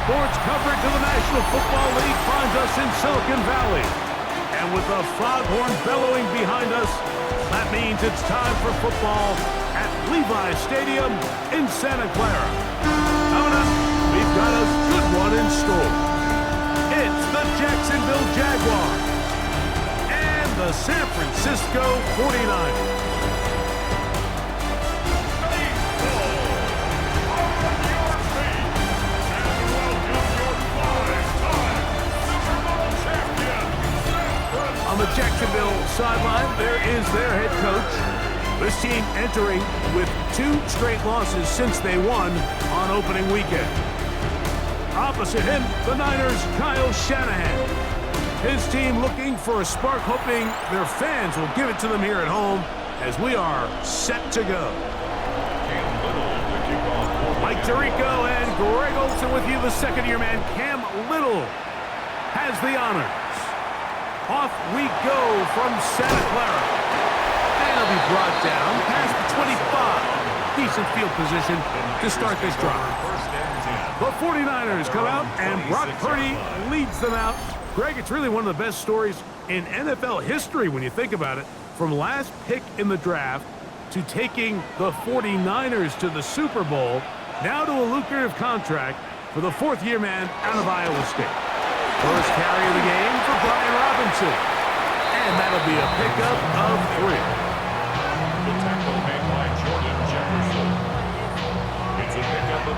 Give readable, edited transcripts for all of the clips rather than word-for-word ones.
Sports coverage of the National Football League finds us in Silicon Valley. And with the foghorn bellowing behind us, that means it's time for football at Levi Stadium in Santa Clara. Coming up, we've got a good one in store. It's the Jacksonville Jaguars and the San Francisco 49ers. On the Jacksonville sideline, there is their head coach. This team entering with 2 straight losses since they won on opening weekend. Opposite him, the Niners' Kyle Shanahan. His team looking for a spark, hoping their fans will give it to them here at home as we are set to go. Mike Tirico and Greg Olsen with you. The second-year man, Cam Little, has the honors. Off we go from Santa Clara. And he'll be brought down past the 25. Decent field position to start this drive. The 49ers come out, and Brock Purdy leads them out. Greg, it's really one of the best stories in NFL history when you think about it. From last pick in the draft to taking the 49ers to the Super Bowl, now to a lucrative contract for the 4th-year man out of Iowa State. First carry of the game for Brian Robinson. And that'll be a pickup of 3. The tackle made by Jordan Jefferson. It's a pickup of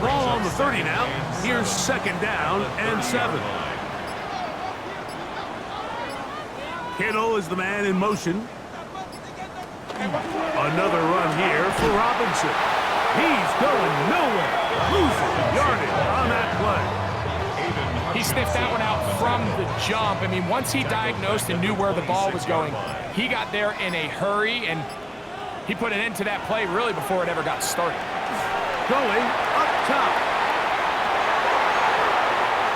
3. Ball on the 30 now. Here's second down and 7. Kittle is the man in motion. Another run here for Robinson. He's going nowhere. Losing yardage on that play. He sniffed that one out from the jump. I mean, once he diagnosed and knew where the ball was going, he got there in a hurry, and he put an end to that play really before it ever got started. Going up top.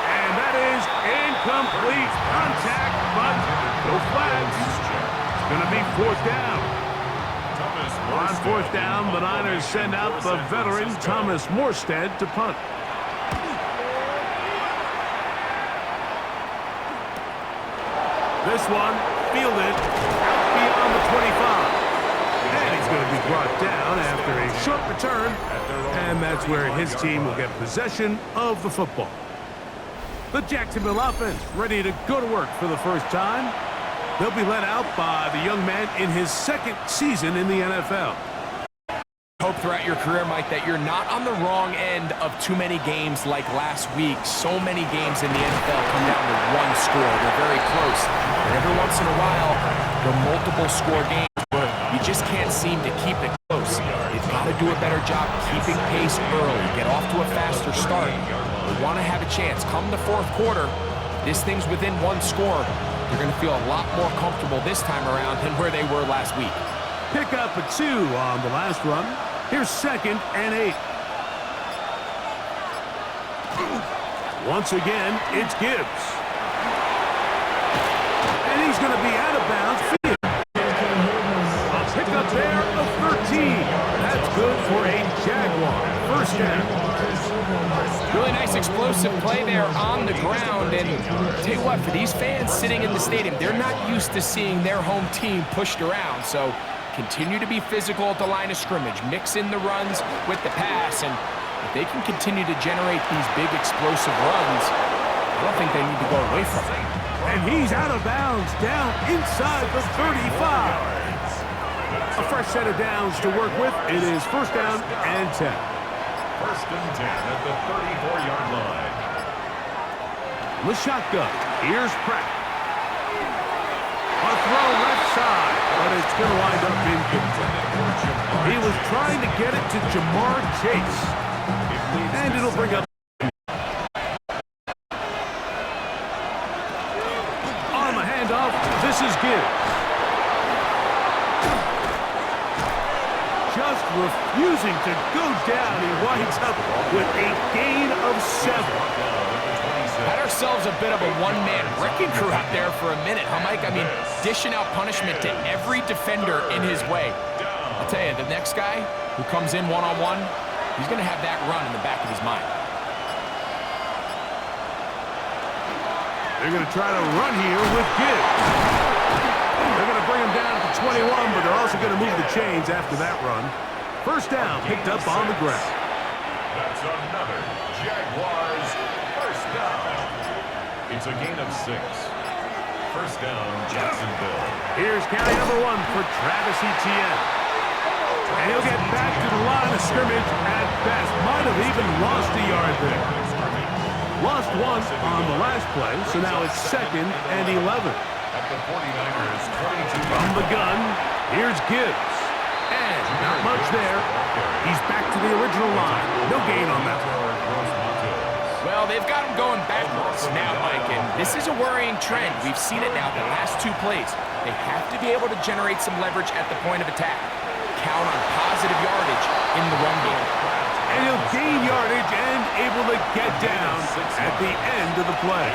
And that is incomplete. Contact, but no flags. It's going to be 4th down. On 4th down, the Niners send out the veteran Thomas Morstead to punt. This one fielded out beyond the 25. And he's going to be brought down after a short return. And that's where his team will get possession of the football. The Jacksonville offense ready to go to work for the first time. They'll be led out by the young man in his 2nd season in the NFL. Hope throughout your career, Mike, that you're not on the wrong end of too many games like last week. So many games in the NFL come down to 1 score. They're very close. And every once in a while, there are multiple score games where you just can't seem to keep it close. You've got to do a better job keeping pace early, get off to a faster start. You want to have a chance. Come the 4th quarter, this thing's within 1 score. You're going to feel a lot more comfortable this time around than where they were last week. Pick up a 2 on the last run. Here's 2nd and 8. Once again, it's Gibbs. And he's going to be out of bounds. A pickup there of 13. That's good for a Jaguar. First down. Really nice explosive play there on the ground. And tell you what, for these fans sitting in the stadium, they're not used to seeing their home team pushed around. So continue to be physical at the line of scrimmage. Mix in the runs with the pass. And if they can continue to generate these big explosive runs, I don't think they need to go away from it. And he's out of bounds down inside the 35. A fresh set of downs to work with. It is first down and 10. First and 10 at the 34-yard line. The shotgun. Here's Pratt. A throw left side, but it's going to wind up incomplete. He was trying to get it to Jamar Chase. And it'll bring up on the handoff. This is Gibbs. Just refusing to go down. He winds up with a gain of 7. Had ourselves a bit of a one-man wrecking crew out there for a minute, huh, Mike? I mean, dishing out punishment to every defender in his way. I'll tell you, the next guy who comes in one-on-one, he's going to have that run in the back of his mind. They're going to try to run here with Gibbs. They're going to bring him down to 21, but they're also going to move the chains after that run. First down, picked up on the ground. That's another Jaguars first down. It's a gain of 6. First down, Jacksonville. Here's carry number 1 for Travis Etienne. And he'll get back to the line of scrimmage at best. Might have even lost a yard there. Lost 1 on the last play, so now it's 2nd and 11. At the 49ers, 22. From the gun, here's Gibbs. And not much there. He's back to the original line. No gain on that one. Well, they've got him going backwards now, Mike, and this is a worrying trend. We've seen it now the last 2 plays. They have to be able to generate some leverage at the point of attack. Count on positive yardage in the run game. And he'll gain yardage and able to get down at the end of the play.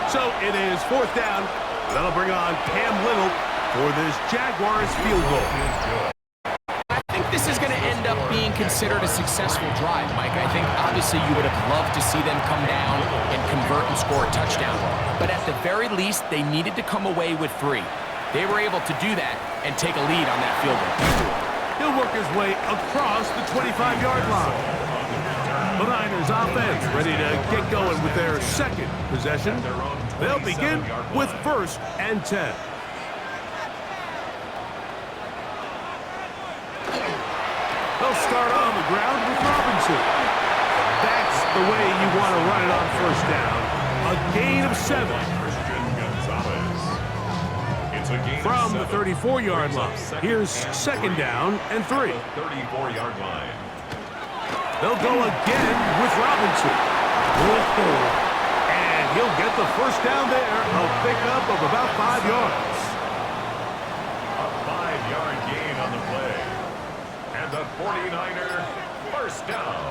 So it is 4th down. That'll bring on Cam Little for this Jaguars field goal. I think this is going to end up being considered a successful drive, Mike. I think obviously you would have loved to see them come down and convert and score a touchdown. But at the very least, they needed to come away with 3. They were able to do that and take a lead on that field goal. He'll work his way across the 25-yard line. The Niners offense ready to get going with their 2nd possession. They'll begin with 1st and 10. They'll start on the ground with Robinson. That's the way you want to run it on 1st down. A gain of 7. From the 34-yard line. Here's 2nd down and 3. 34-yard line. They'll go again with Robinson. And he'll get the 1st down there. A pickup of about 5 yards. A 5-yard gain on the play. And the 49er first down.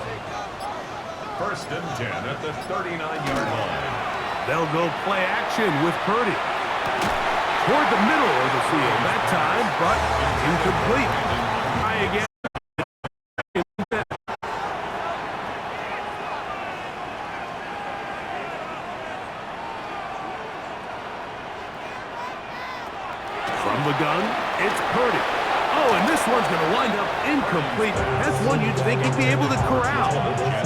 1st and 10 at the 39-yard line. They'll go play action with Purdy. Toward the middle of the field that time, but incomplete. Try again. From the gun, it's Purdy. Oh, and this one's going to wind up incomplete. That's one you'd think he'd be able to corral.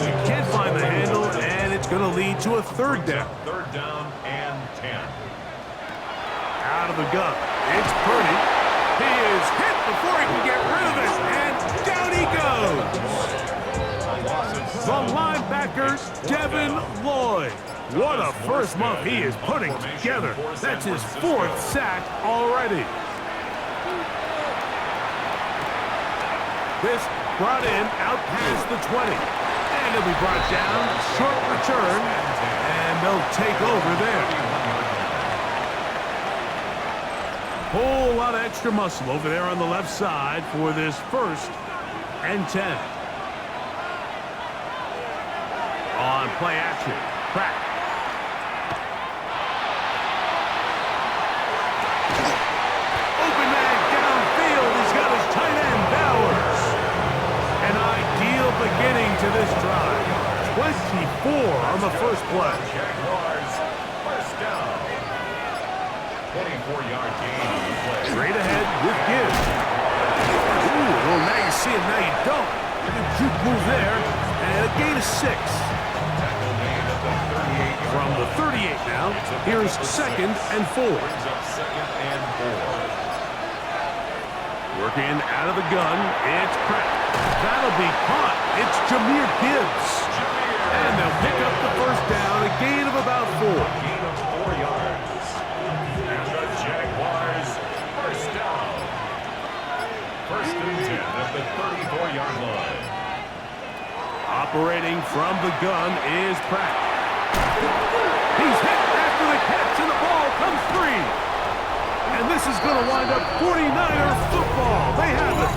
He can't find the handle, and it's going to lead to a 3rd down. 3rd down and 10. Out of the gun. It's Purdy. He is hit before he can get rid of it, and down he goes. The linebacker, Devin Lloyd. What a first month he is putting together. That's his 4th sack already. This brought in out past the 20. And he'll be brought down. Short return. And they'll take over there. Whole lot of extra muscle over there on the left side for this 1st and 10. On play action. Crack. Open man downfield. He's got his tight end, Bowers. An ideal beginning to this drive. 24 on the first play. Jaguars first down. 24-yard gain on the play. Straight ahead with Gibbs. Ooh, well, now you see it, now you don't. Good juke move there, and a gain of 6. From the 38 now, here's 2nd and 4. Brings up 2nd and 4. Working out of the gun, it's Pratt. That'll be caught. It's Jahmyr Gibbs. And they'll pick up the 1st down, a gain of about 4. Gain of 4 yards. And the Jaguars first down. 1st and 10 at the 34-yard line. Operating from the gun is Pratt. He's hit after the catch, and the ball comes free. And this is going to wind up 49er football. They have it.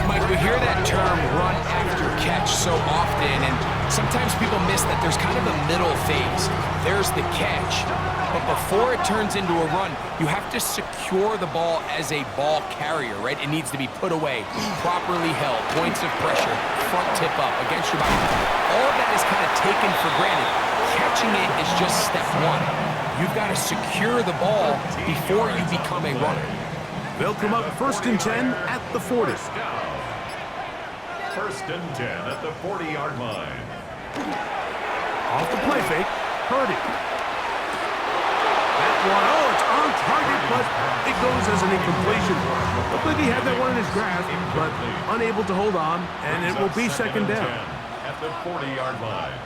Mike, we hear that term run after catch so often, and sometimes people miss that there's kind of a middle phase. There's the catch, but before it turns into a run, you have to secure the ball as a ball carrier, right? It needs to be put away, properly held, points of pressure, front tip up, against your body. All of that is kind of taken for granted. Catching it is just step one. You've got to secure the ball before you become a runner. They'll come up 1st and 10 at the 40. First and 10 at the 40-yard line. Off the play fake, Purdy. That one, oh, it's on target, but it goes as an incompletion. Looked like he had that one in his grasp, but unable to hold on, and it will be second down. At the 40-yard line.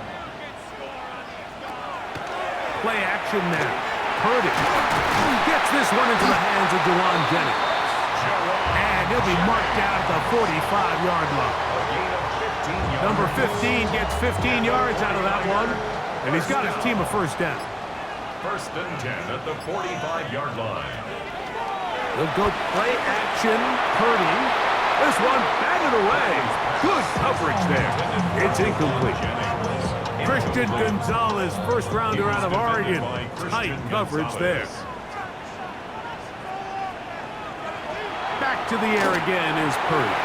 Play action now. Purdy gets this one into the hands of Jawan Jennings. And he'll be marked down at the 45-yard line. Number 15 gets 15 yards out of that one, and he's got his team a first down. First and 10 at the 45-yard line. They'll go play action. Purdy. This one batted away. Good coverage there. It's incomplete. Christian Gonzalez, first rounder out of Oregon. Tight coverage there. Back to the air again is Purdy.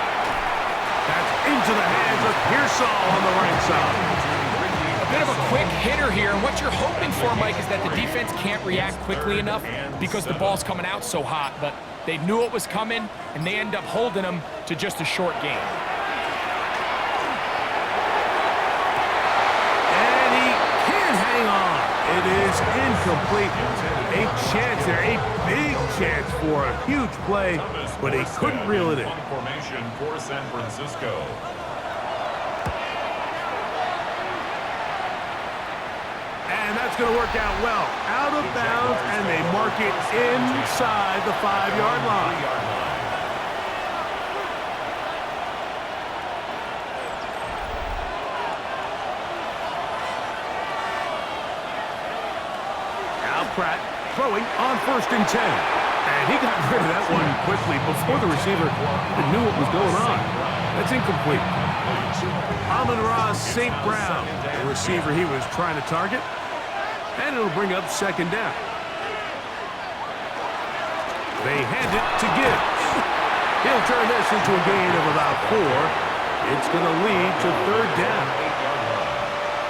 That's into the hands of Pearsall on the right side. A bit of a quick hitter here, and what you're hoping for, Mike, is that the defense can't react quickly enough because the ball's coming out so hot, but they knew it was coming, and they end up holding them to just a short game. And he can't hang on. It is incomplete. A chance there, a big chance for a huge play, but he couldn't reel it in. Formation for San Francisco. And that's going to work out well. Out of bounds, and they mark it inside the 5-yard line. Now Pratt throwing on 1st and 10. And he got rid of that one quickly before the receiver knew what was going on. That's incomplete. Amon-Ra St. Brown, the receiver he was trying to target. And it'll bring up second down. They hand it to Gibbs. He'll turn this into a gain of about 4. It's going to lead to third down.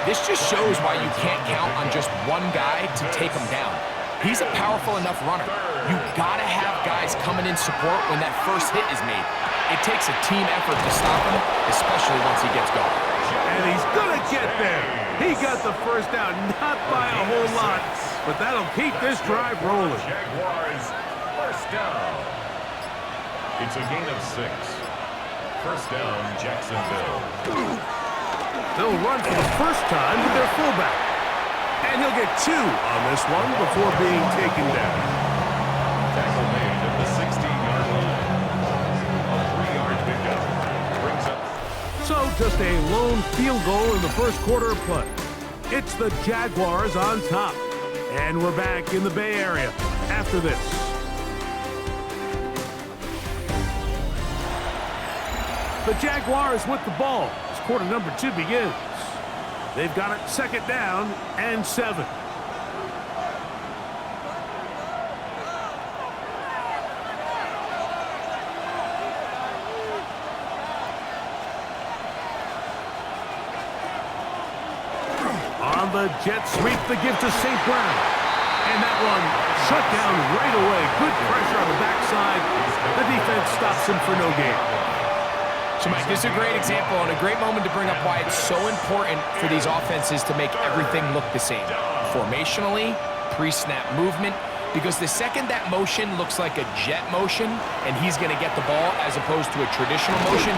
This just shows why you can't count on just one guy to take him down. He's a powerful enough runner. You gotta have guys coming in support when that first hit is made. It takes a team effort to stop him, especially once he gets going. And he's gonna get there. He got the first down, not by a whole lot, but that'll keep this drive rolling. Jaguars, first down. It's a gain of 6. First down, Jacksonville. They'll run for the first time with their fullback. And he'll get 2 on this one before being taken down. Tackle made at the 16-yard line. A 3-yard pickup brings up. So just a lone field goal in the first quarter of play. It's the Jaguars on top. And we're back in the Bay Area after this. The Jaguars with the ball as quarter number 2 begins. They've got it second down and 7. On the jet sweep, the give to St. Brown. And that one shut down right away. Good pressure on the backside. The defense stops him for no gain. So, Mike, this is a great example and a great moment to bring up why it's so important for these offenses to make everything look the same. Formationally, pre-snap movement, because the second that motion looks like a jet motion and he's going to get the ball as opposed to a traditional motion,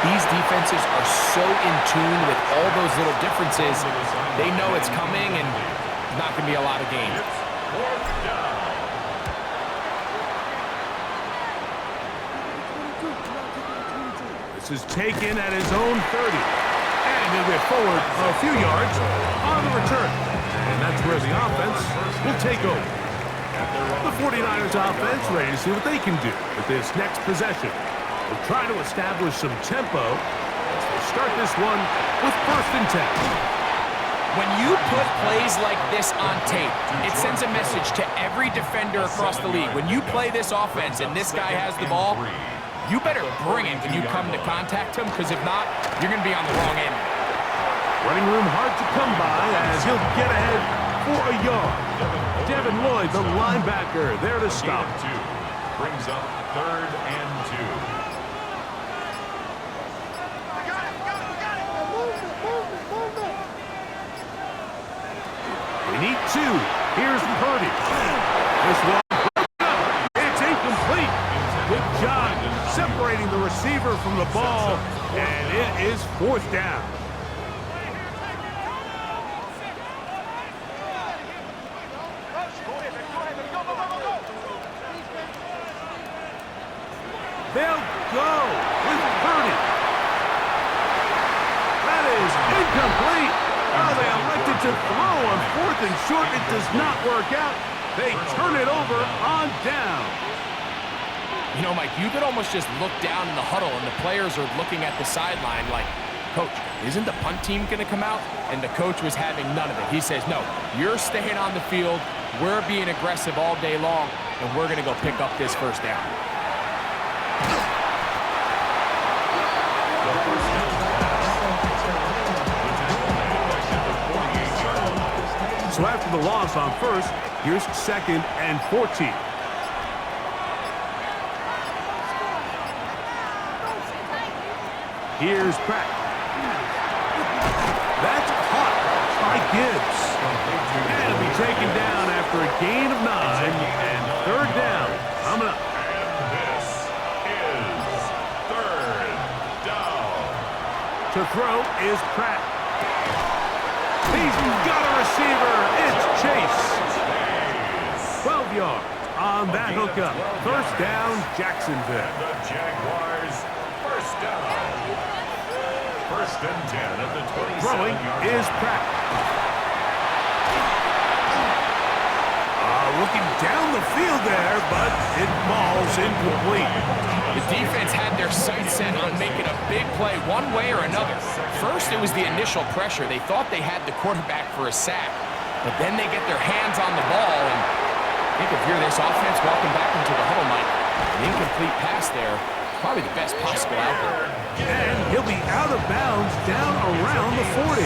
these defenses are so in tune with all those little differences, they know it's coming and there's not going to be a lot of gain. This is taken at his own 30. And he'll get forward a few yards on the return. And that's where the offense will take over. The 49ers offense ready to see what they can do with this next possession. We'll try to establish some tempo as they start this one with 1st and 10. When you put plays like this on tape, it sends a message to every defender across the league. When you play this offense and this guy has the ball, you better bring it when you come to contact him, because if not, you're going to be on the wrong end. Running room hard to come by as he'll get ahead for a yard. Devin Lloyd, the linebacker, there to stop. Brings up 3rd and 2. We need 2. Here's Purdy. This one, it's incomplete. Good job separating the receiver from the ball, and it is 4th down. They'll go with Purdy. That is incomplete. Oh, they elected to throw on 4th and short. It does not work out. They turn it over on down. You know, Mike, you could almost just look down in the huddle, and the players are looking at the sideline like, Coach, isn't the punt team going to come out? And the coach was having none of it. He says, no, you're staying on the field. We're being aggressive all day long, and we're going to go pick up this 1st down. So after the loss on 1st, here's 2nd and 14. Here's Pratt. That's caught by Gibbs. And it'll be taken down after a gain of 9 and 3rd down. Coming up. And this is 3rd down. To throw is Pratt. He's got a receiver. It's Chase. 12 yards on that hookup. 1st down, Jacksonville. And the Jaguars, 1st down. 1st and 10 at the 27. Throwing is Pratt. Looking down the field there, but it falls incomplete. The defense had their sights set on making a big play one way or another. First, it was the initial pressure. They thought they had the quarterback for a sack, but then they get their hands on the ball, and I think if you're this offense walking back into the huddle, Mike, an incomplete pass there, probably the best possible out there. And he'll be out of bounds down around the 40.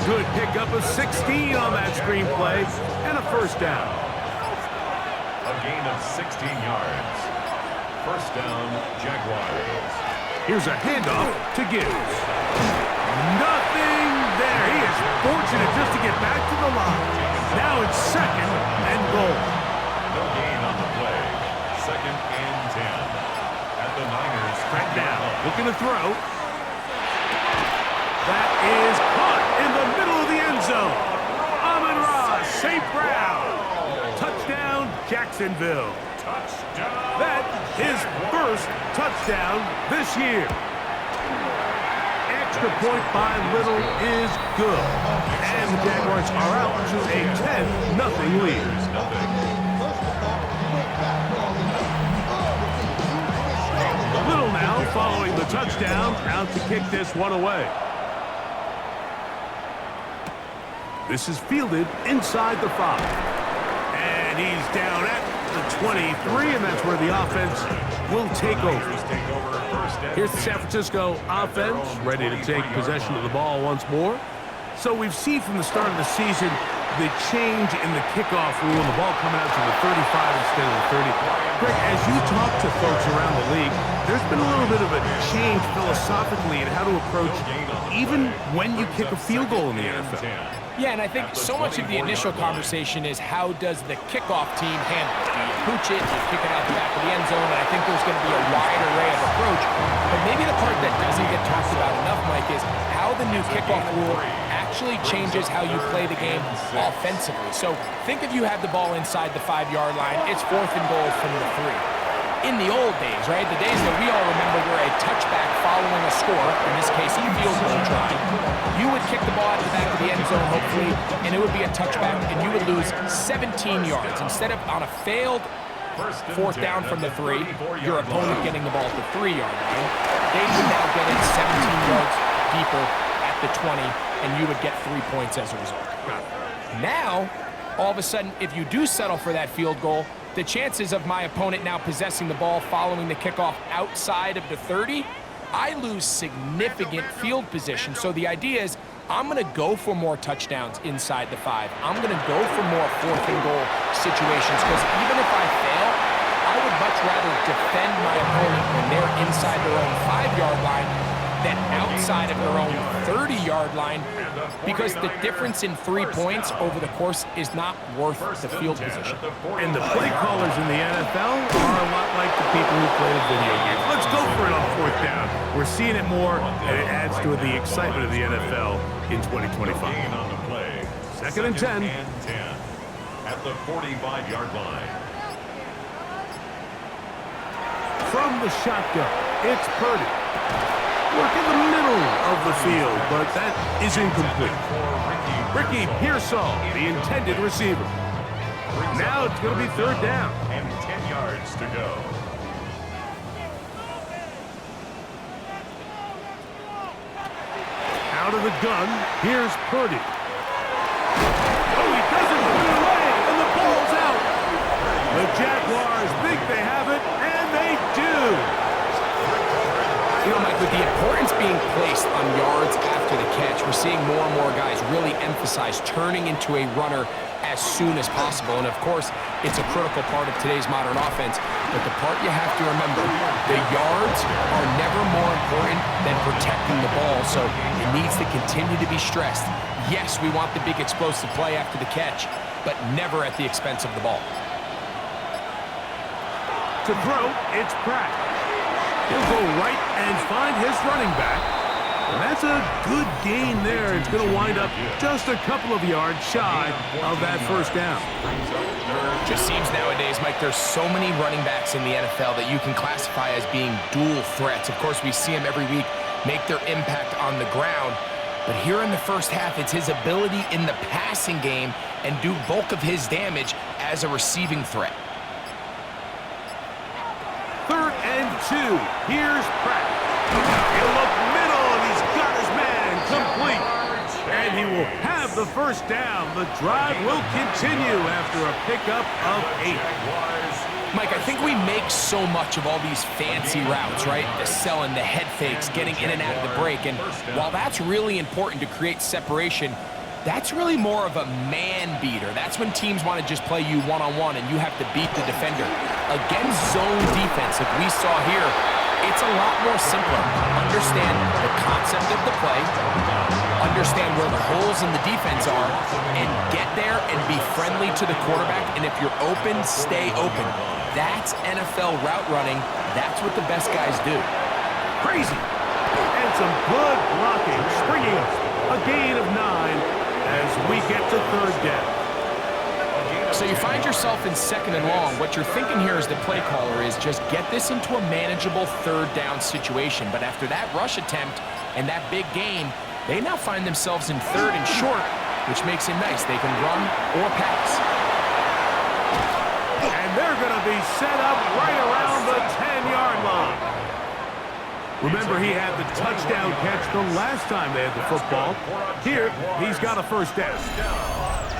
Good pickup of 16 on that screenplay, and a 1st down. A gain of 16 yards. 1st down, Jaguars. Here's a handoff to Gibbs. Nothing there. He is fortunate just to get back to the line. Now it's 2nd and goal. No gain on the play. 2nd and 10. At the Niners. Pratt down, looking to throw. That is caught in the middle of the end zone. Amon-Ra St. Brown. Touchdown, Jacksonville. Touchdown. That his 1st touchdown this year. Extra point by Little is good. And the Jaguars are out to a 10-0 lead. Little now following the touchdown, out to kick this one away. This is fielded inside the 5. And he's down at the 23, and that's where the offense will take over. Here's the San Francisco offense, ready to take possession of the ball once more. So we've seen from the start of the season the change in the kickoff rule and the ball coming out to the 35 instead of the 30. Greg, as you talk to folks around the league, there's been a little bit of a change philosophically in how to approach even when you kick a field goal in the NFL. Yeah, and I think so much of the initial conversation is how does the kickoff team handle it? Do you pooch it? Do you kick it out the back of the end zone? And I think there's going to be a wide array of approach. But maybe the part that doesn't get talked about enough, Mike, is how the new kickoff rule actually changes how you play the game offensively. So think if you have the ball inside the 5-yard line, it's 4th and goal from the 3. In the old days, right, the days that we all remember were a touchback following a score, in this case a field goal try, you would kick the ball out of the back of the end zone, hopefully, and it would be a touchback, and you would lose 17 yards. Instead of on a failed fourth down from the 3, your opponent getting the ball at the 3-yard line, they would now get it 17 yards deeper at the 20, and you would get 3 points as a result. Now, all of a sudden, if you do settle for that field goal, the chances of my opponent now possessing the ball following the kickoff outside of the 30, I lose significant field position. So the idea is I'm going to go for more touchdowns inside the 5. I'm going to go for more fourth and goal situations, because even if I fail, I would much rather defend my opponent when they're inside their own 5-yard line than outside of their own 30-yard line, because the difference in 3 points over the course is not worth the field position. And the play callers in the NFL are a lot like the people who play the video games. Let's go for it on fourth down. We're seeing it more, and it adds to the excitement of the NFL in 2025. On the play. Second and 10. At the 45-yard line. From the shotgun, it's Purdy. Work in the middle of the field, but that is incomplete. Ricky Pearsall, the intended receiver. Now it's going to be third down. And 10 yards to go. Out of the gun, here's Purdy. Oh, he doesn't put it away, and the ball's out. The Jaguars think they have it, and they do. You know, Mike, with the importance being placed on yards after the catch, we're seeing more and more guys really emphasize turning into a runner as soon as possible. And, of course, it's a critical part of today's modern offense. But the part you have to remember, the yards are never more important than protecting the ball, so it needs to continue to be stressed. Yes, we want the big explosive play after the catch, but never at the expense of the ball. To throw, it's Pratt. He'll go right and find his running back. And that's a good gain there. It's going to wind up just a couple of yards shy of that first down. Just seems nowadays, Mike, there's so many running backs in the NFL that you can classify as being dual threats. Of course, we see them every week make their impact on the ground. But here in the first half, it's his ability in the passing game and do bulk of his damage as a receiving threat. Third and 2. Here's Pratt. He'll look middle, and he's got his man complete. And he will have the first down. The drive will continue after a pickup of 8. Mike, I think we make so much of all these fancy routes, right? The selling, the head fakes, getting in and out of the break. And while that's really important to create separation, that's really more of a man beater. That's when teams want to just play you one-on-one and you have to beat the defender. Against zone defense, like we saw here, it's a lot more simpler. Understand the concept of the play, understand where the holes in the defense are, and get there and be friendly to the quarterback. And if you're open, stay open. That's NFL route running. That's what the best guys do. Crazy. And some good blocking, springing a gain of 9 as we get to third down. So you find yourself in second and long. What you're thinking here as the play caller is just get this into a manageable third down situation. But after that rush attempt and that big gain, they now find themselves in third and short, which makes it nice. They can run or pass. And they're going to be set up right around the 10-yard line. Remember, he had the touchdown catch the last time they had the football. Here, he's got a first down.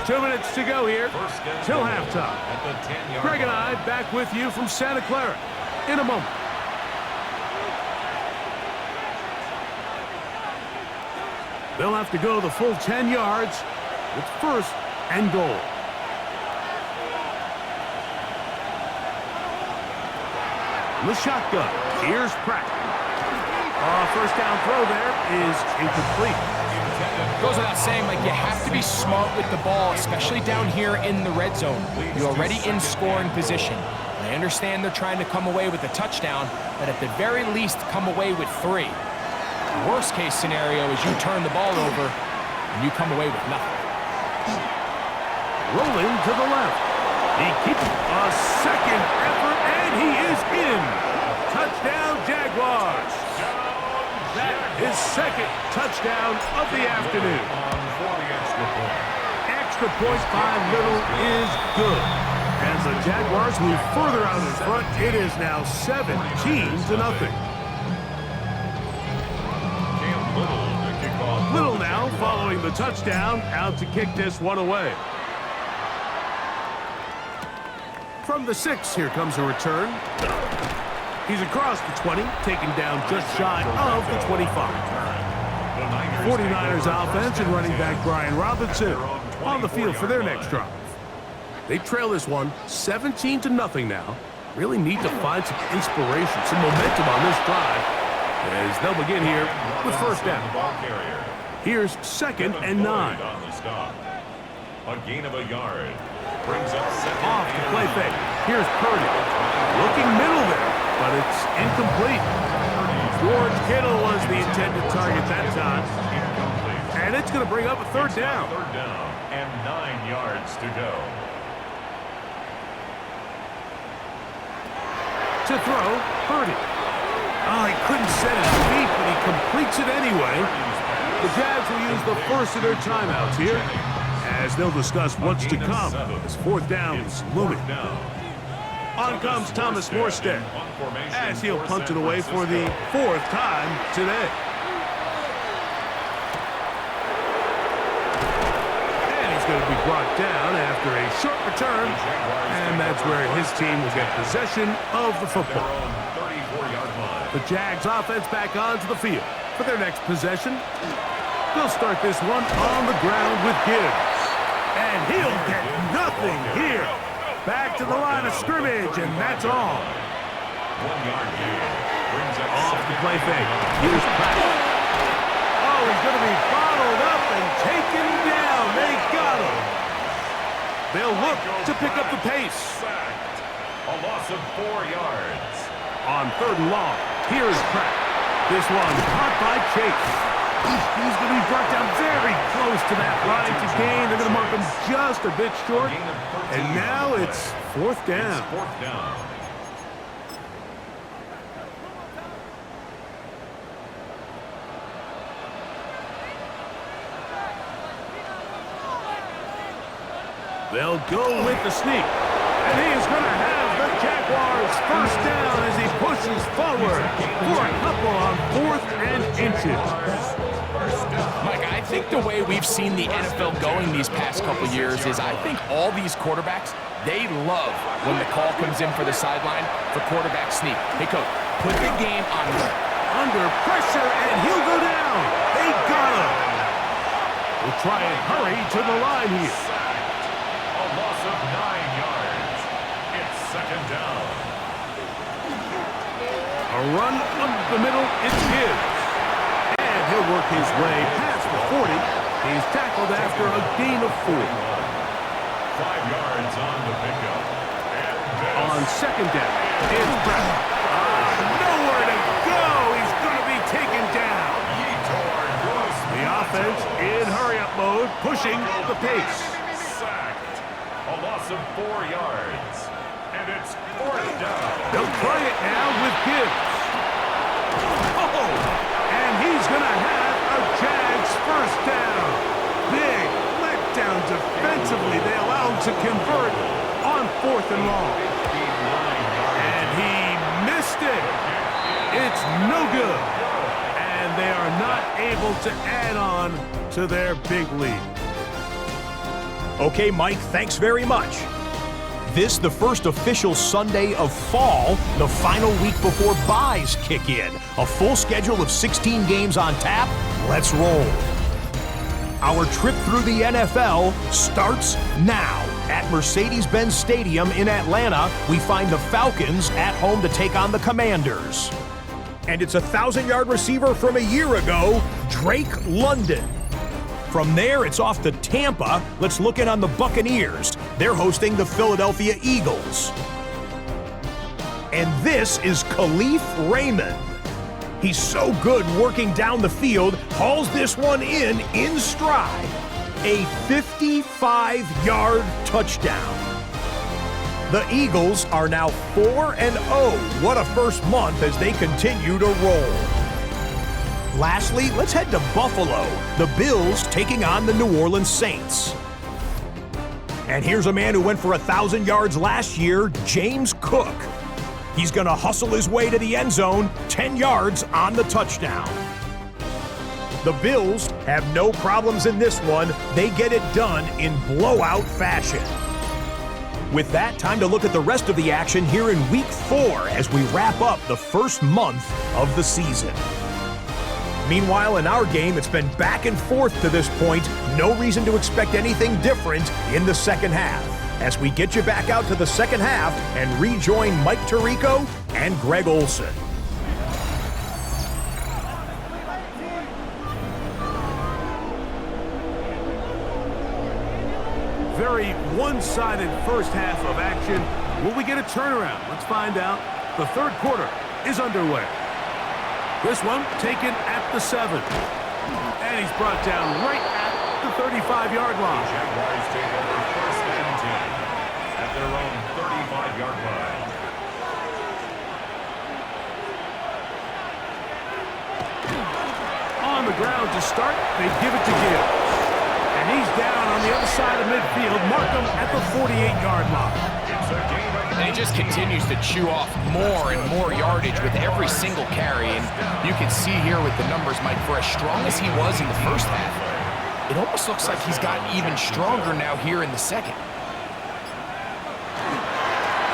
2 minutes to go here till halftime. Greg and I back with you from Santa Clara in a moment. They'll have to go the full 10 yards. It's first and goal. The shotgun. Here's Pratt. First down throw there is incomplete. Goes without saying, like, you have to be smart with the ball, especially down here in the red zone. You're already in scoring position. I understand they're trying to come away with a touchdown, but at the very least, come away with 3. Worst case scenario is you turn the ball over and you come away with nothing. Rolling to the left. He keeps a second effort, and he is in. Touchdown, Jaguars. That is second touchdown of the afternoon. Extra point by Little is good. As the Jaguars move further out in front, it is now 17-0. Little now following the touchdown, out to kick this one away. From the 6, here comes a return. He's across the 20, taken down just shy of the 25. 49ers offense and running back Brian Robinson on the field for their next drive. They trail this one 17-0 now. Really need to find some inspiration, some momentum on this drive as they'll begin here with first down. Here's 2nd and 9. A gain of a yard. Brings up second. Off the play fake. Here's Purdy. Looking middle there, but it's incomplete. George Kittle was the intended target that time. And it's going to bring up a third down. Third down and 9 yards to go. To throw, Purdy. Oh, he couldn't set his feet, but he completes it anyway. The Jags will use the first of their timeouts here, as they'll discuss what's to come as fourth down is looming. On comes Thomas Morstead, as he'll punt it away for the 4th time today. And he's going to be brought down after a short return, and that's where his team will get possession of the football. The Jags offense back onto the field for their next possession. They'll start this one on the ground with Gibbs. And he'll get nothing here. Back to the line of scrimmage, and that's all. 1 yard gain. Brings up off the play fake. Here's Pratt. Oh, he's going to be bottled up and taken down. They got him. They'll look to pick up the pace. A loss of 4 yards. On 3rd and long, here is Pratt. This one caught by Chase. He's going to be brought down very close to that line to gain. They're going to mark him just a bit short. And now it's 4th down. It's 4th down. They'll go with the sneak. And he's going to have the Jaguars first down as he pushes forward for a couple on 4th and inches. Mike, I think the way we've seen the NFL going these past couple years is I think all these quarterbacks, they love when the call comes in for the sideline for quarterback sneak. Hey, coach, put the game on him. Under pressure, and he'll go down. They got him. We'll try and hurry to the line here. A loss of 9 yards. It's 2nd down. A run up the middle, it's Gibbs. And he'll work his way past the 40. He's tackled after a gain of 4. 5 yards on the pickup. On 2nd down, it's Pratt. Nowhere to go. He's going to be taken down. The offense in hurry-up mode, pushing the pace. Sacked. A loss of 4 yards. And it's 4th down. They'll try it now with Gibbs. Oh! And he's going to have a Jags first down. Big letdown defensively. They allow him to convert on 4th and long. And he missed it. It's no good. And they are not able to add on to their big lead. Okay, Mike, thanks very much. This, the first official Sunday of fall, the final week before byes kick in. A full schedule of 16 games on tap. Let's roll. Our trip through the NFL starts now. At Mercedes-Benz Stadium in Atlanta, we find the Falcons at home to take on the Commanders. And it's a 1,000-yard receiver from a year ago, Drake London. From there, it's off to Tampa. Let's look in on the Buccaneers. They're hosting the Philadelphia Eagles. And this is Khalif Raymond. He's so good working down the field, hauls this one in stride. A 55-yard touchdown. The Eagles are now 4-0. What a first month as they continue to roll. Lastly, let's head to Buffalo. The Bills taking on the New Orleans Saints. And here's a man who went for 1,000 yards last year, James Cook. He's going to hustle his way to the end zone, 10 yards on the touchdown. The Bills have no problems in this one. They get it done in blowout fashion. With that, time to look at the rest of the action here in Week 4 as we wrap up the first month of the season. Meanwhile, in our game, it's been back and forth to this point. No reason to expect anything different in the second half. As we get you back out to the second half and rejoin Mike Tirico and Greg Olsen. Very one-sided first half of action. Will we get a turnaround? Let's find out. The third quarter is underway. This one taken at the 7. And he's brought down right at the 35-yard line. Jaguars take over first and 10 at their own 35-yard line. On the ground to start, they give it to Gibbs. And he's down on the other side of midfield. Mark him at the 48-yard line. And he just continues to chew off more and more yardage with every single carry. And you can see here with the numbers, Mike, for as strong as he was in the first half, it almost looks like he's gotten even stronger now here in the second.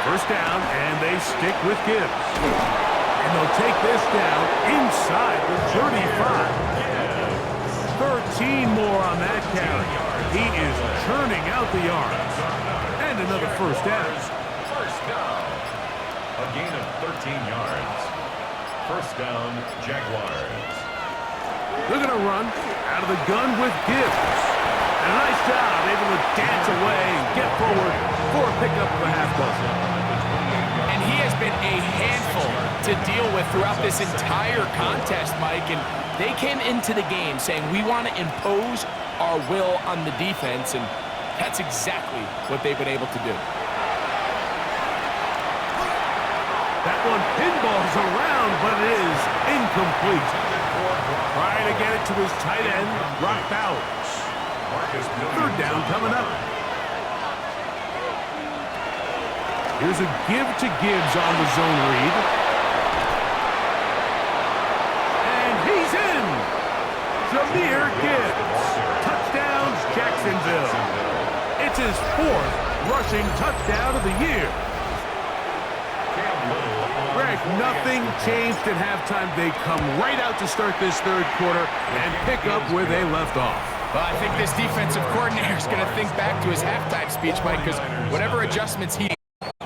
First down, and they stick with Gibbs. And they'll take this down inside the 35. 13 more on that carry. He is churning out the yards. And another first down. First down. A gain of 13 yards. First down, Jaguars. They're going to run out of the gun with Gibbs. And a nice job, able to dance away and get forward for a pickup of a half dozen. And he has been a handful to deal with throughout this entire contest, Mike. And they came into the game saying, we want to impose our will on the defense, and that's exactly what they've been able to do. That one pinballs around, but it is incomplete. Trying to get it to his tight end, Rock Bowers. Third down coming up. Here's a give to Gibbs on the zone read. And he's in! Jahmyr Gibbs. Touchdown, Jacksonville. It's his 4th rushing touchdown of the year. Greg, nothing changed at halftime. They come right out to start this third quarter and pick up where they left off. Well, I think this defensive coordinator is going to think back to his halftime speech, Mike, because whatever adjustments he made,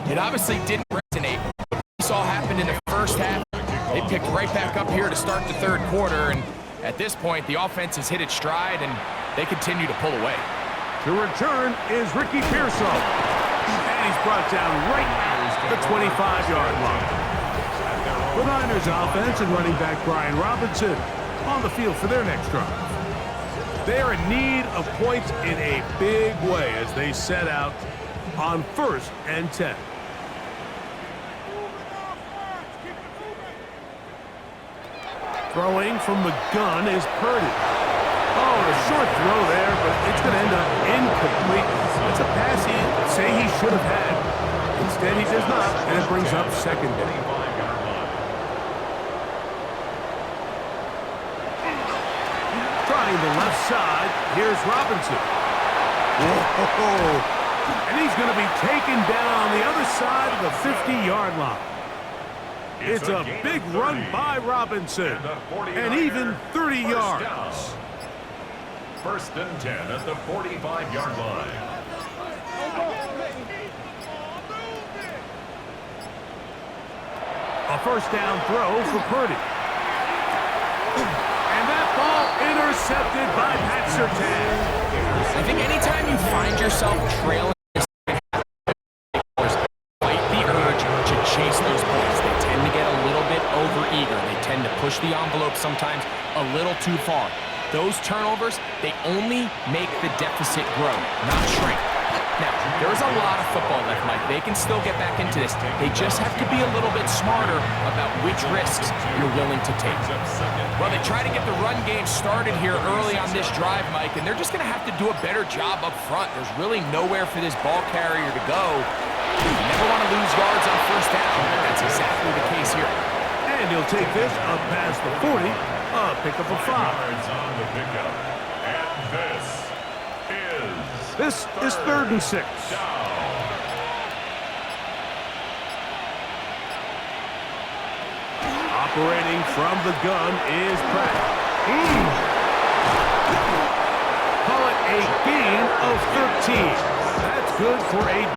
it obviously didn't resonate. What we saw happen in the first half, they picked right back up here to start the third quarter, and at this point, the offense has hit its stride, and they continue to pull away. To return is Ricky Pearsall. And he's brought down right at the 25-yard line. The Niners offense and running back Brian Robinson on the field for their next drive. They are in need of points in a big way as they set out on 1st and 10. Throwing from the gun is Purdy. Oh, a short throw there, but it's going to end up incomplete. It's a pass he say he should have had. Instead, he does not, and it brings up second down. Trying the left side, here's Robinson. Whoa. And he's going to be taken down on the other side of the 50-yard line. It's a big run by Robinson, and even 30 yards. First and 10 at the 45-yard line. A first down throw for Purdy. And that ball intercepted by Pat Surtain. I think anytime you find yourself trailing, fight the urge to chase those points. They tend to get a little bit overeager. They tend to push the envelope sometimes a little too far. Those turnovers, they only make the deficit grow, not shrink. Now, There's a lot of football left, Mike. They can still get back into this. They just have to be a little bit smarter about which risks you're willing to take. Well, they try to get the run game started here early on this drive, Mike, and they're just going to have to do a better job up front. There's really nowhere for this ball carrier to go. You never want to lose yards on first down. That's exactly the case here. And he'll take this up past the 40, pick up a 5. Yards on the pickup. And This is 3rd and 6. Operating from the gun is Pratt. Call it a gain of 13. That's good for a...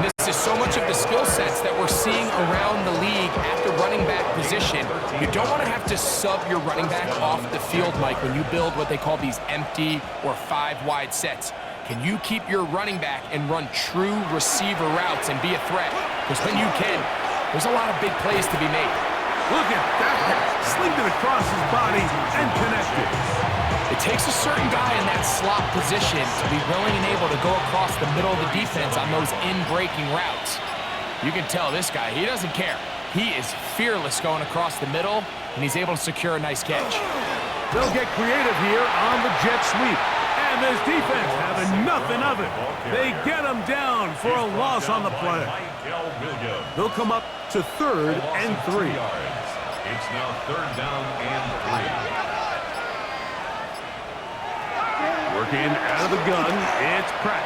This is so much of the skill sets that we're seeing around the league at the running back position. You don't want to have to sub your running back off the field, Mike, when you build what they call these empty or 5-wide sets. Can you keep your running back and run true receiver routes and be a threat? Because when you can, there's a lot of big plays to be made. Look at that. Slinged it across his body and connected. It takes a certain guy in that slot position to be willing and able to go across the middle of the defense on those in-breaking routes. You can tell this guy, he doesn't care. He is fearless going across the middle, and he's able to secure a nice catch. They'll get creative here on the jet sweep. And this defense having nothing of it. They get him down for a loss on the play. They'll come up to 3rd and 3. It's now 3rd down and 3. Working out of the gun, it's Pratt.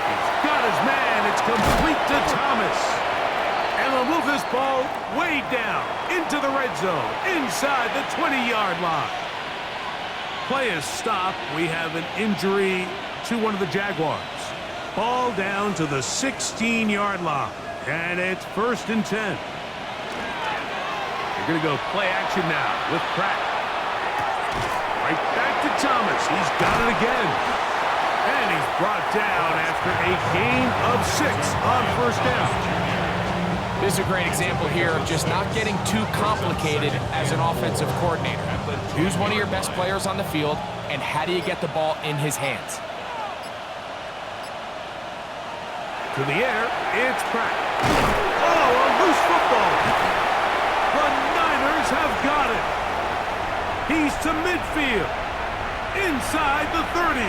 He's got his man. It's complete to Thomas. And they'll move this ball way down into the red zone, inside the 20-yard line. Play is stopped. We have an injury to one of the Jaguars. Ball down to the 16-yard line. And it's 1st and 10. They're going to go play action now with Pratt. Right back to Thomas. He's got it again. And he's brought down after a gain of 6 on 1st down. This is a great example here of just not getting too complicated as an offensive coordinator. Who's one of your best players on the field, and how do you get the ball in his hands? To the air, it's Pratt. Oh, a loose football. The Niners have got it. He's to midfield. Inside the 30.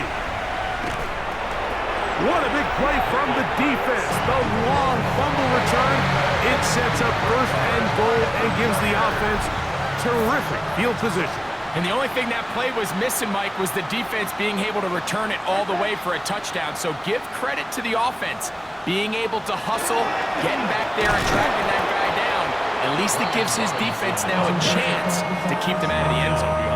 What a big play from the defense. The long fumble return. It sets up 1st and goal and gives the offense terrific field position. And the only thing that play was missing, Mike, was the defense being able to return it all the way for a touchdown. So give credit to the offense. Being able to hustle, getting back there and tracking that guy down. At least it gives his defense now a chance to keep them out of the end zone.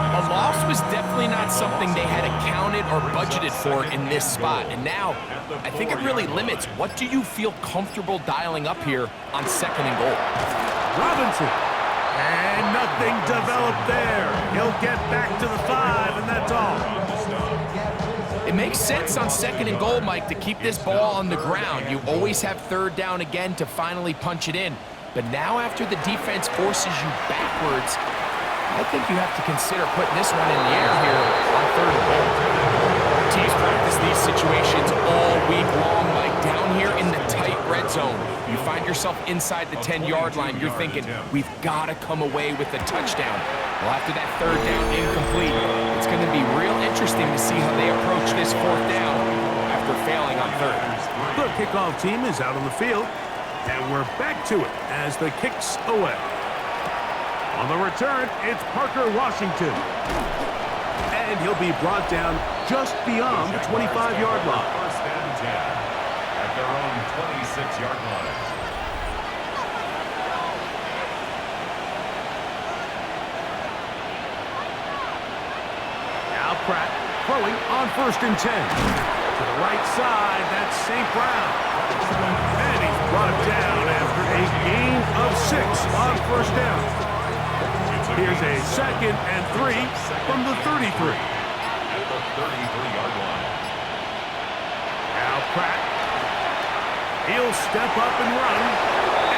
A loss was definitely not something they had accounted or budgeted for in this spot. And now, I think it really limits what do you feel comfortable dialing up here on 2nd and goal. Robinson. And nothing developed there. He'll get back to the 5, and that's all. It makes sense on 2nd and goal, Mike, to keep this ball on the ground. You always have 3rd down again to finally punch it in. But now after the defense forces you backwards, I think you have to consider putting this one in the air here on 3rd and goal. Teams practice these situations all week long, Mike. Down here in the tight red zone, you find yourself inside the 10-yard line. You're thinking, we've got to come away with a touchdown. Well, after that 3rd down incomplete, it's going to be real interesting to see how they approach this 4th down after failing on 3rd. The kickoff team is out on the field, and we're back to it as the kick's away. On the return, it's Parker Washington. And he'll be brought down just beyond the 25-yard line. 1st and 10 at their own 26-yard line. Now Pratt throwing on 1st and 10. To the right side, that's St. Brown. And he's brought down after a gain of 6 on 1st down. Here's a 2nd and 3 from the 33. At the 33-yard line. Now Pratt. He'll step up and run.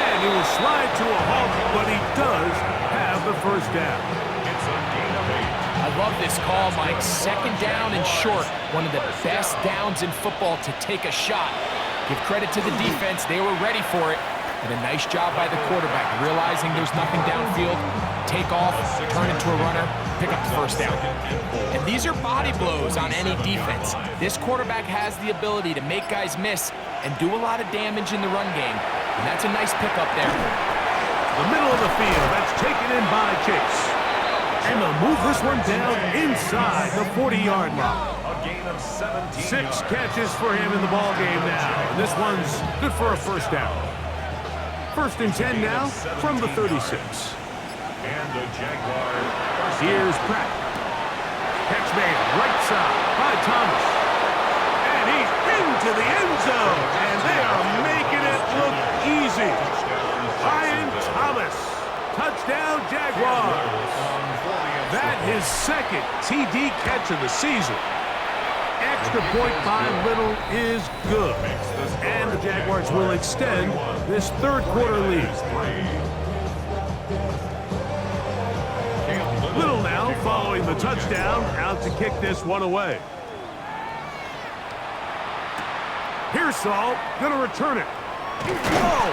And he will slide to a halt, but he does have the 1st down. It's a gain of 8. I love this call, Mike. Second down and short. One of the best downs in football to take a shot. Give credit to the defense. They were ready for it. And a nice job by the quarterback, realizing there's nothing downfield. Take off, turn into a runner, pick up the first down. And these are body blows on any defense. This quarterback has the ability to make guys miss and do a lot of damage in the run game. And that's a nice pickup there. The middle of the field, that's taken in by Chase. And they'll move this one down inside the 40-yard line. A gain of 17 6 yards. catches for him in the ball game now. And this one's good for a first down. First and 10 now from the 36. And the Jaguars. Here's Pratt. Catch made right side by Thomas. And he's into the end zone. And they are making it look easy. Ryan Thomas. Touchdown, Jaguars. That his second TD catch of the season. Extra point by Little is good. And the Jaguars will extend this third quarter lead. Little now following the touchdown, out to kick this one away. Here's Saul, gonna return it. Whoa!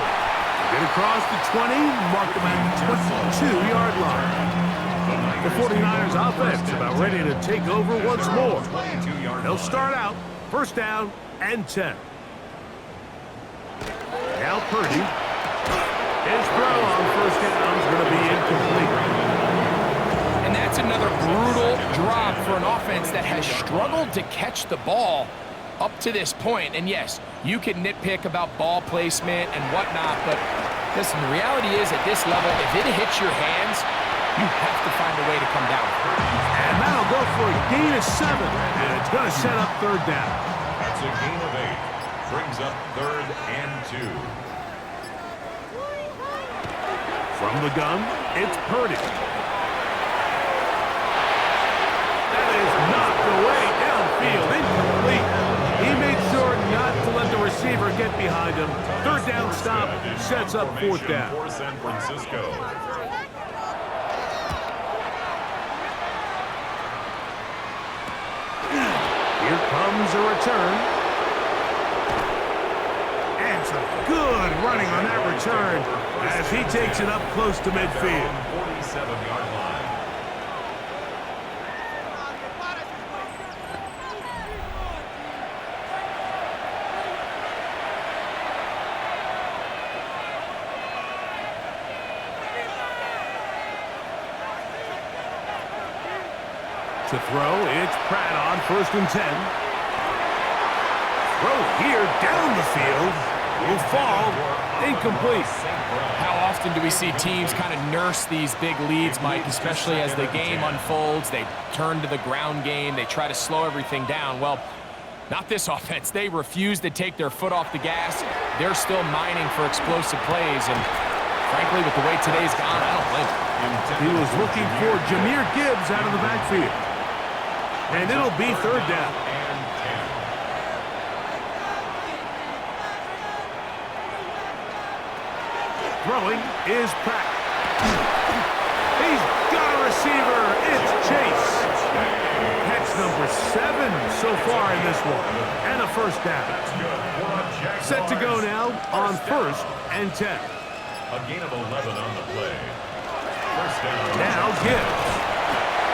Get across the 20, mark him at the 22-yard line. The 49ers offense about ready to take over once more. They'll start out first down and 10. Now Purdy. His throw on first down is going to be incomplete. And that's another brutal drop for an offense that has struggled to catch the ball up to this point. And yes, you can nitpick about ball placement and whatnot, but listen, the reality is at this level, if it hits your hands, you have to find a way to come down. And that'll go for a gain of 7, and it's going to set up third down. That's a gain of 8. Brings up third and 2. From the gun, it's Purdy. That is knocked away downfield, incomplete. He made sure not to let the receiver get behind him. Third down stop sets up fourth down. For San Francisco. Here comes a return. And some good running on that return as he takes it up close to midfield. 47-yard line. To throw, it's Pratt on first and 10. Throw here down the field. Will fall. Incomplete. How often do we see teams kind of nurse these big leads, Mike, especially as the game unfolds? They turn to the ground game. They try to slow everything down. Well, not this offense. They refuse to take their foot off the gas. They're still mining for explosive plays. And frankly, with the way today's gone, I don't blame them. He was looking for Jahmyr Gibbs out of the backfield. And it'll be third down. Throwing is Pratt. He's got a receiver. It's Chase. Catch number 7 so far in this one. And a first down. Set to go now on first and 10. A gain of 11 on the play. First down. Now Gibbs.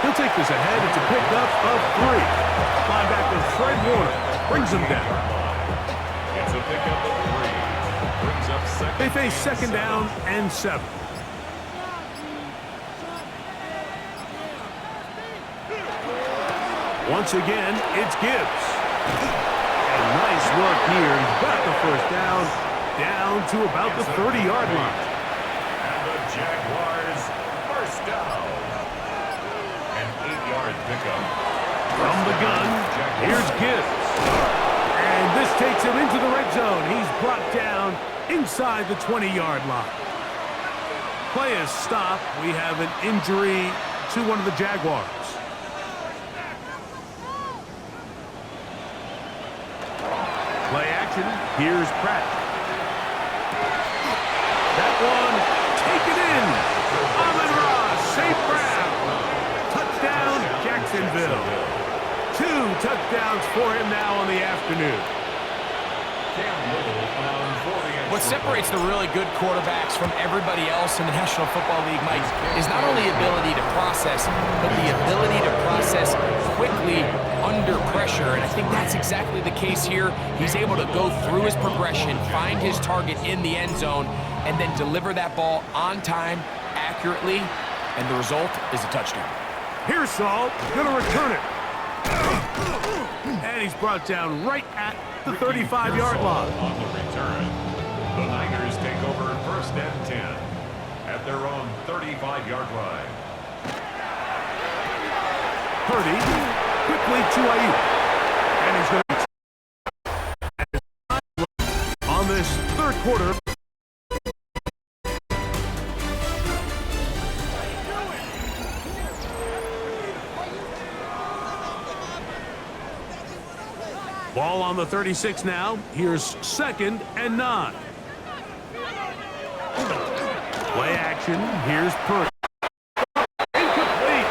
He'll take this ahead. It's a pickup of 3. Linebacker Fred Warner brings him down. It's a pickup of 3. Brings up second. They face second down and 7. Once again, it's Gibbs. And nice work here. He's got the first down to about the 30-yard line. And the Jaguars first down. An 8-yard pickup. From the gun, here's Gibbs. And this takes him into the red zone. He's brought down inside the 20-yard line. Play is stopped. We have an injury to one of the Jaguars. Play action. Here's Pratt. That one taken in. Amon-Ra, St. Brown. Touchdown, Jacksonville. touchdowns for him now on the afternoon. What separates the really good quarterbacks from everybody else in the National Football League, Mike, is not only ability to process, but the ability to process quickly under pressure. And I think that's exactly the case here. He's able to go through his progression, find his target in the end zone, and then deliver that ball on time, accurately, and the result is a touchdown. Pearsall going to return it. And he's brought down right at the 35-yard line. On the return, the Niners take over 1st and 10 at their own 35-yard line. Purdy quickly to Ayuk. And he's going to on this third quarter. Ball on the 36 now. Here's 2nd and 9. Play action. Here's Purdy. Incomplete.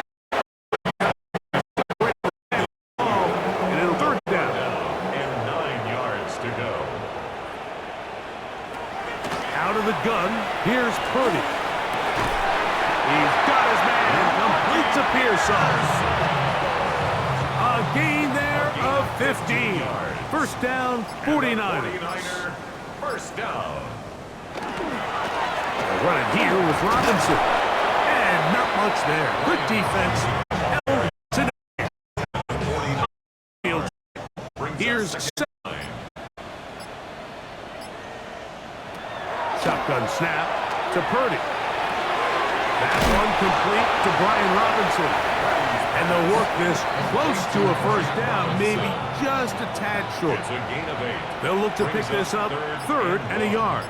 And it'll 3rd down. And 9 yards to go. Out of the gun. Here's Purdy. He's got his man and completes a Pearsall. A gain there of 15. 1st down, 49ers. 49er, 1st down. They're running here with Robinson. And not much there. Good defense. Here's shotgun snap to Purdy. That one complete to Brian Robinson. And they'll work this close to a 1st down, maybe just a tad short. It's a gain of 8. They'll look to pick this up 3rd and a yard.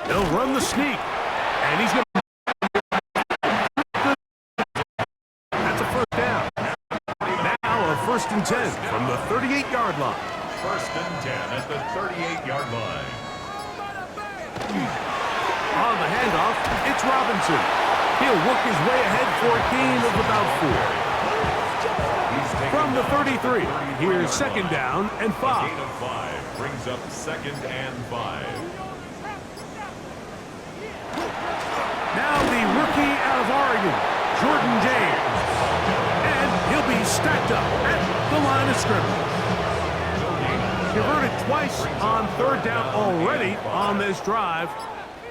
They'll run the sneak. And he's going to... That's a 1st down. Now a 1st and 10 from the 38-yard line. 1st and 10 at the 38-yard line. On the handoff, it's Robinson. He'll work his way ahead for a gain of about 4. From the 33, here's 2nd down and 5. A gain of 5 brings up 2nd and 5. Now the rookie out of Oregon, Jordan James. And he'll be stacked up at the line of scrimmage. Converted twice on 3rd down already on this drive.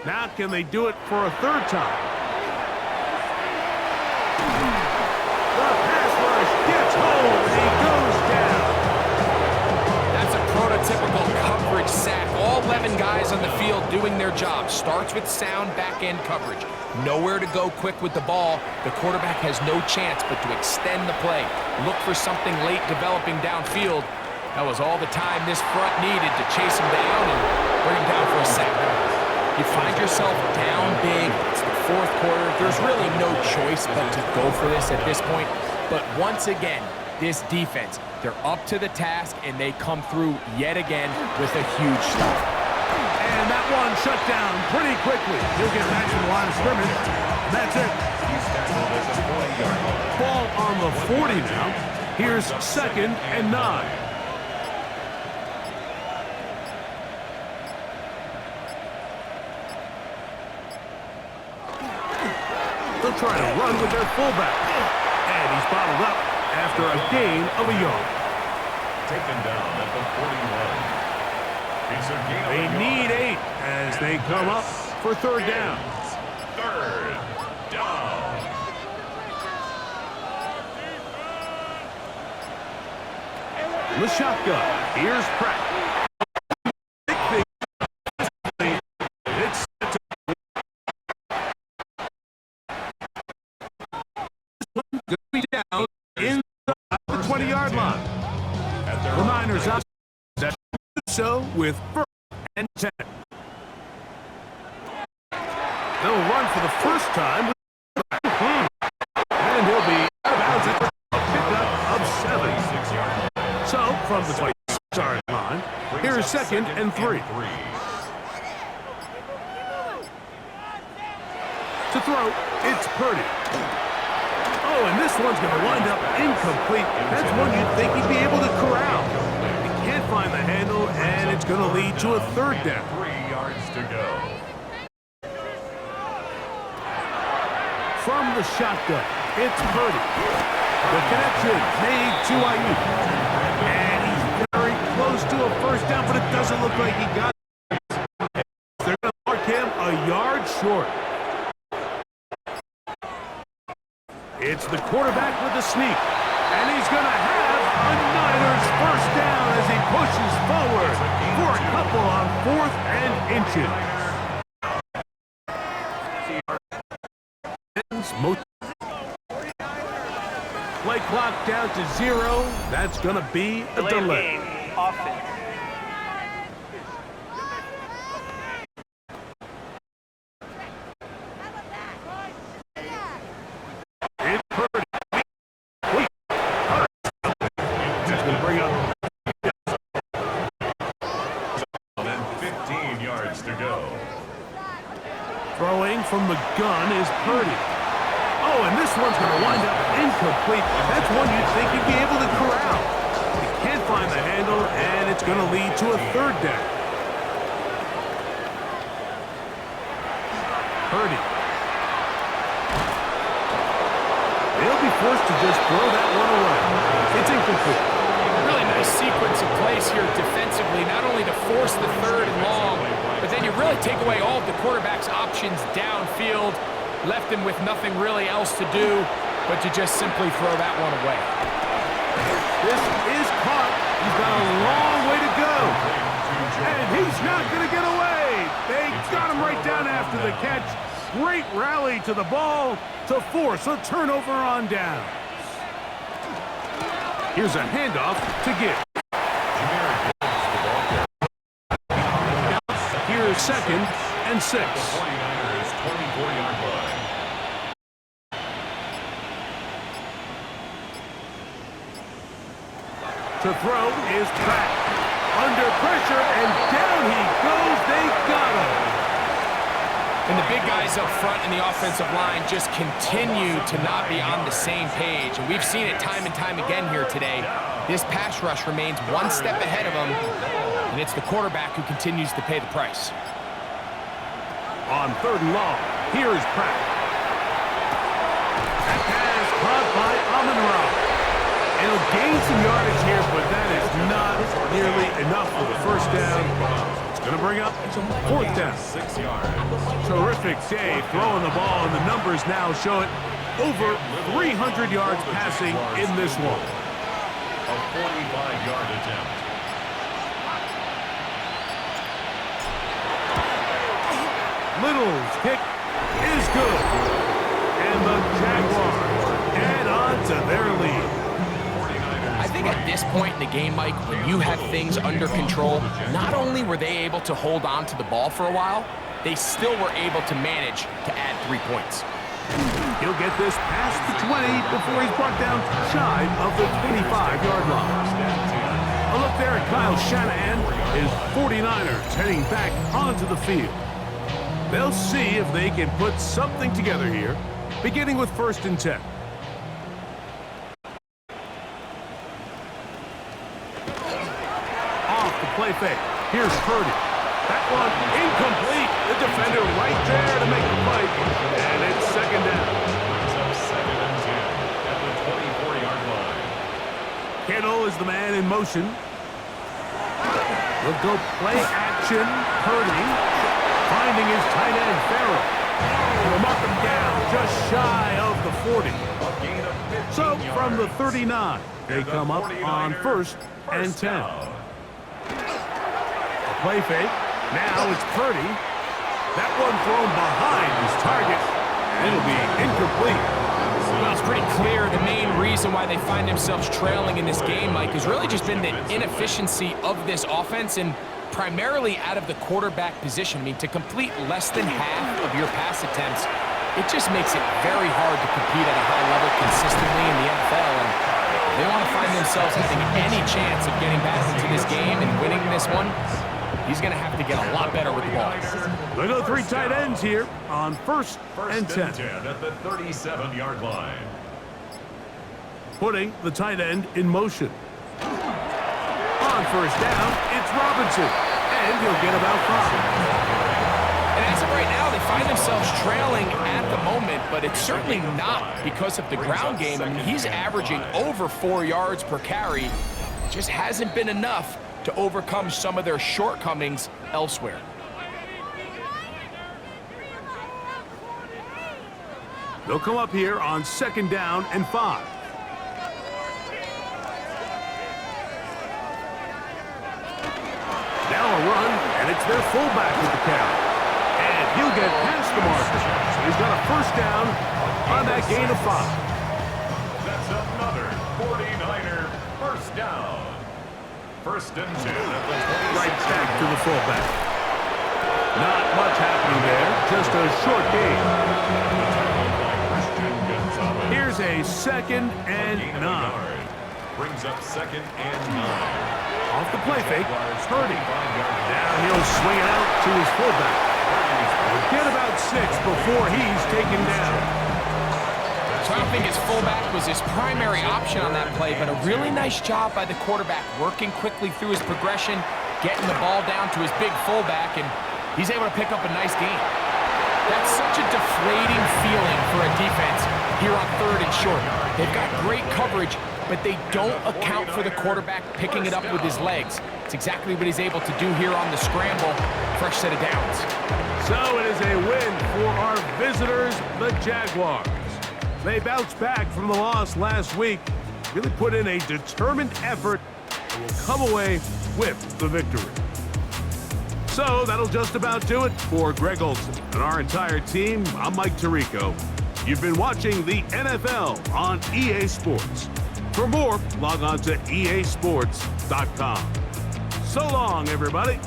Now can they do it for a 3rd time? The pass rush gets home. He goes down. That's a prototypical coverage sack. All 11 guys on the field doing their job. Starts with sound back-end coverage. Nowhere to go quick with the ball. The quarterback has no chance but to extend the play. Look for something late developing downfield. That was all the time this front needed to chase him down and bring him down for a sack. You find yourself down big. It's the 4th quarter. There's really no choice but to go for this at this point. But once again, this defense, they're up to the task, and they come through yet again with a huge stop. And that one shut down pretty quickly. He'll get back to the line of scrimmage. And that's it. Ball on the 40 now. Here's 2nd and 9. They'll try to run with their fullback. And he's bottled up after a gain of a yard. Taken down at the 41. It's a gain of They a yard. need 8 as they come up for 3rd down. 3rd down. The shotgun. Here's Pratt. It's going to be down inside the 20-yard line. The Niners up so with 1st and 10. They'll run for the 1st time. And he'll be out of bounds at a pickup of 7. So, from the 20-yard line, here's 2nd and 3. To throw, it's Purdy. Oh, and this one's going to wind up incomplete. That's one you'd think he'd be able to corral. He can't find the handle, and it's going to lead to a third down. 3 yards to go. From the shotgun, it's Purdy. The connection made to Ayuk. And he's very close to a first down, but it doesn't look like he got it. They're going to mark him a yard short. It's the quarterback with the sneak. And he's going to have a Niners first down as he pushes forward for a couple on 4th and inches. Play clock down to 0. That's going to be a delay. Offense. It's Purdy. That's going to bring up. And 15 yards to go. Throwing from the gun is Purdy. Oh, and this one's going to wind up incomplete. That's one you'd think he'd be able to corral. He can't find the handle, and it's going to lead to a third down. Purdy. They'll be forced to just throw that one away. It's incomplete. Really nice sequence of plays here defensively, not only to force the third and long, but then you really take away all of the quarterback's options downfield, left him with nothing really else to do but to just simply throw that one away. This is caught. He's got a long way to go. And he's not going to get away. They got him right down after the catch. Great rally to the ball to force a turnover on downs. Here's a handoff to Gibbs. Here's 2nd and 6. 49ers 24-yard line. To throw is Pratt. Under pressure, and down he goes. They got him. And the big guys up front in the offensive line just continue to not be on the same page. And we've seen it time and time again here today. This pass rush remains one step ahead of them, and it's the quarterback who continues to pay the price. On 3rd and long, here is Pratt. That pass caught by Amon-Ra. It'll gain some yardage here, but that is not nearly enough for the first down. It's going to bring up 4th down. 6 yards. Terrific day throwing the ball, and the numbers now show it. Over 300 yards passing in this one. A 45-yard attempt. Little's kick is good. And the Jaguars add on to their lead. I think at this point in the game, Mike, when you have things under control, not only were they able to hold on to the ball for a while, they still were able to manage to add 3 points. He'll get this past the 20 before he's brought down shy of the 25-yard line. A look there at Kyle Shanahan. His 49ers heading back onto the field. They'll see if they can put something together here, beginning with 1st and 10. Off the play fake. Here's Purdy. That one incomplete. The defender right there to make the play. And it's 2nd down. Brings up 2nd and 10 at the 24-yard line. Kittle is the man in motion. He'll go play action. Purdy finding his tight end, Farrell. He'll mark him down just shy of the 40. A gain of 15 So from the yards. 39, they come up on 1st and 10. down. A play fake. Now it's Purdy. That one thrown behind his target. It'll be incomplete. Well, it's pretty clear the main reason why they find themselves trailing in this game, Mike, has really just been the inefficiency of this offense and primarily out of the quarterback position. I mean, to complete less than half of your pass attempts, it just makes it very hard to compete at a high level consistently in the NFL. And they want to find themselves having any chance of getting back into this game and winning this one. He's going to have to get a lot better with the ball. They go 3 tight ends here on 1st and 10. At the 37-yard line. putting the tight end in motion. On first down, it's Robinson, and he'll get about 5. And as of right now, they find themselves trailing at the moment, but it's certainly not because of the ground game. I mean, he's averaging over 4 yards per carry. Just hasn't been enough to overcome some of their shortcomings elsewhere. They'll come up here on 2nd down and 5. Now a run, and it's their fullback with the carry. And he'll get past the marker. He's got a first down on that gain of 5. That's another 49er first down. 1st and 10 at the 26. Right back to the fullback. Not much happening there, just a short gain. Here's a 2nd and 9. Brings up 2nd and 9. Off the play fake, Purdy. Now he'll swing it out to his fullback. He'll get about 6 before he's taken down. So I don't think his fullback was his primary option on that play, but a really nice job by the quarterback working quickly through his progression, getting the ball down to his big fullback, and he's able to pick up a nice gain. That's such a deflating feeling for a defense here on 3rd and short. They've got great coverage, but they don't account for the quarterback picking it up with his legs. It's exactly what he's able to do here on the scramble. Fresh set of downs. So it is a win for our visitors, the Jaguars. They bounced back from the loss last week, really put in a determined effort, and will come away with the victory. So that'll just about do it for Greg Olsen and our entire team. I'm Mike Tirico. You've been watching the NFL on EA Sports. For more, log on to easports.com. So long, everybody.